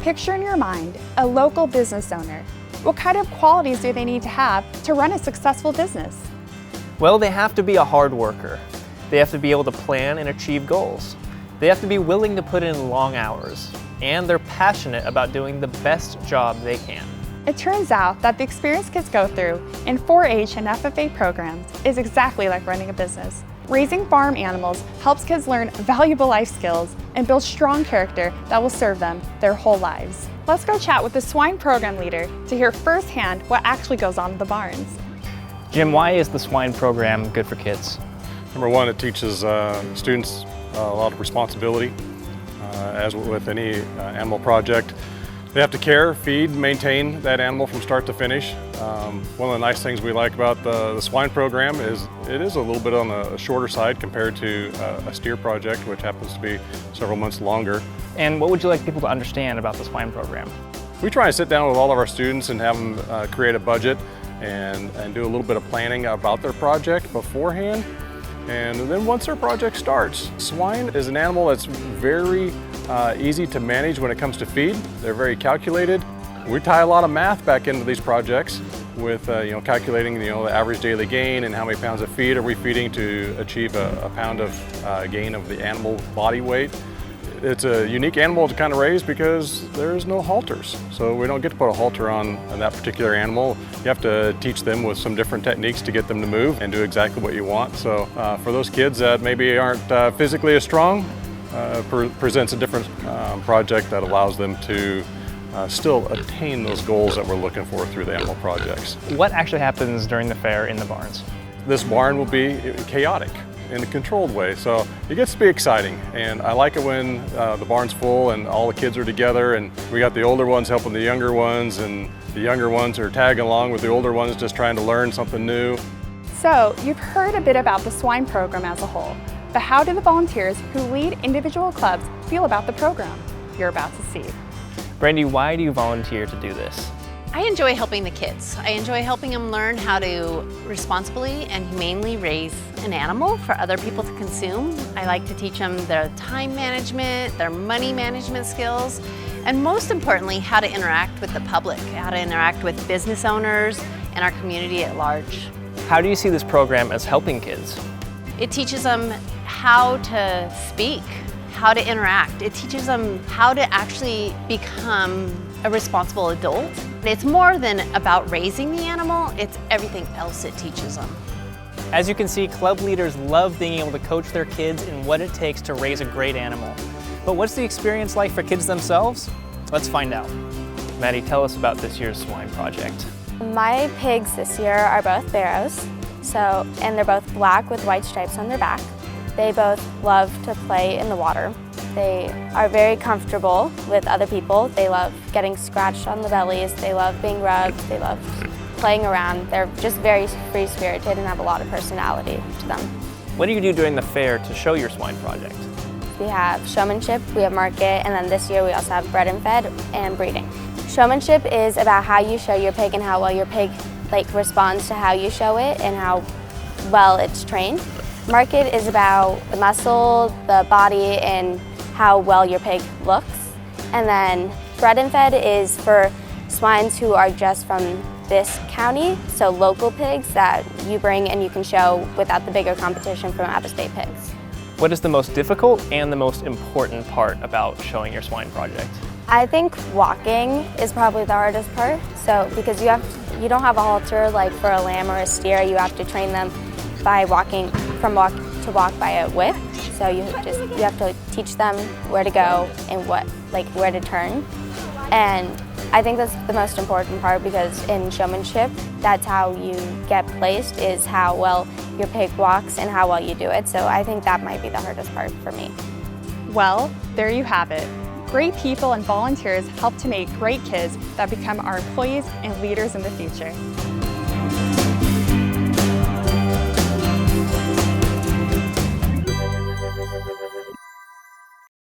Picture in your mind a local business owner. What kind of qualities do they need to have to run a successful business? Well, they have to be a hard worker. They have to be able to plan and achieve goals. They have to be willing to put in long hours. And they're passionate about doing the best job they can. It turns out that the experience kids go through in 4-H and FFA programs is exactly like running a business. Raising farm animals helps kids learn valuable life skills and build strong character that will serve them their whole lives. Let's go chat with the swine program leader to hear firsthand what actually goes on in the barns. Jim, why is the swine program good for kids? Number one, it teaches students a lot of responsibility. As with any animal project, they have to care, feed, maintain that animal from start to finish. One of the nice things we like about the swine program is it is a little bit on the shorter side compared to a steer project, which happens to be several months longer. And what would you like people to understand about the swine program? We try and sit down with all of our students and have them create a budget and do a little bit of planning about their project beforehand. And then once their project starts, swine is an animal that's very easy to manage when it comes to feed. They're very calculated. We tie a lot of math back into these projects with calculating the average daily gain and how many pounds of feed are we feeding to achieve a pound of gain of the animal body weight. It's a unique animal to kind of raise because there's no halters. So we don't get to put a halter on that particular animal. You have to teach them with some different techniques to get them to move and do exactly what you want. So for those kids that maybe aren't physically as strong, presents a different project that allows them to still attain those goals that we're looking for through the animal projects. What actually happens during the fair in the barns? This barn will be chaotic in a controlled way, so it gets to be exciting, and I like it when the barn's full and all the kids are together, and we got the older ones helping the younger ones, and the younger ones are tagging along with the older ones just trying to learn something new. So you've heard a bit about the swine program as a whole, but how do the volunteers who lead individual clubs feel about the program? You're about to see. Brandy, why do you volunteer to do this? I enjoy helping the kids. I enjoy helping them learn how to responsibly and humanely raise an animal for other people to consume. I like to teach them their time management, their money management skills, and most importantly, how to interact with the public, how to interact with business owners and our community at large. How do you see this program as helping kids? It teaches them how to speak, how to interact. It teaches them how to actually become a responsible adult. It's more than about raising the animal, it's everything else it teaches them. As you can see, club leaders love being able to coach their kids in what it takes to raise a great animal. But what's the experience like for kids themselves? Let's find out. Maddie, tell us about this year's swine project. My pigs this year are both barrows, and they're both black with white stripes on their back. They both love to play in the water. They are very comfortable with other people. They love getting scratched on the bellies. They love being rubbed. They love playing around. They're just very free-spirited and have a lot of personality to them. What do you do during the fair to show your swine project? We have showmanship, we have market, and then this year we also have bred and fed and breeding. Showmanship is about how you show your pig and how well your pig responds to how you show it and how well it's trained. Market is about the muscle, the body, and how well your pig looks. And then bred and fed is for swines who are just from this county, so local pigs that you bring and you can show without the bigger competition from out-of-state pigs. What is the most difficult and the most important part about showing your swine project? I think walking is probably the hardest part. So because you don't have a halter like for a lamb or a steer, you have to train them by walking from walk to walk by a whip. So you have to teach them where to go and where to turn. And I think that's the most important part because in showmanship, that's how you get placed, is how well your pig walks and how well you do it. So I think that might be the hardest part for me. Well, there you have it. Great people and volunteers help to make great kids that become our employees and leaders in the future.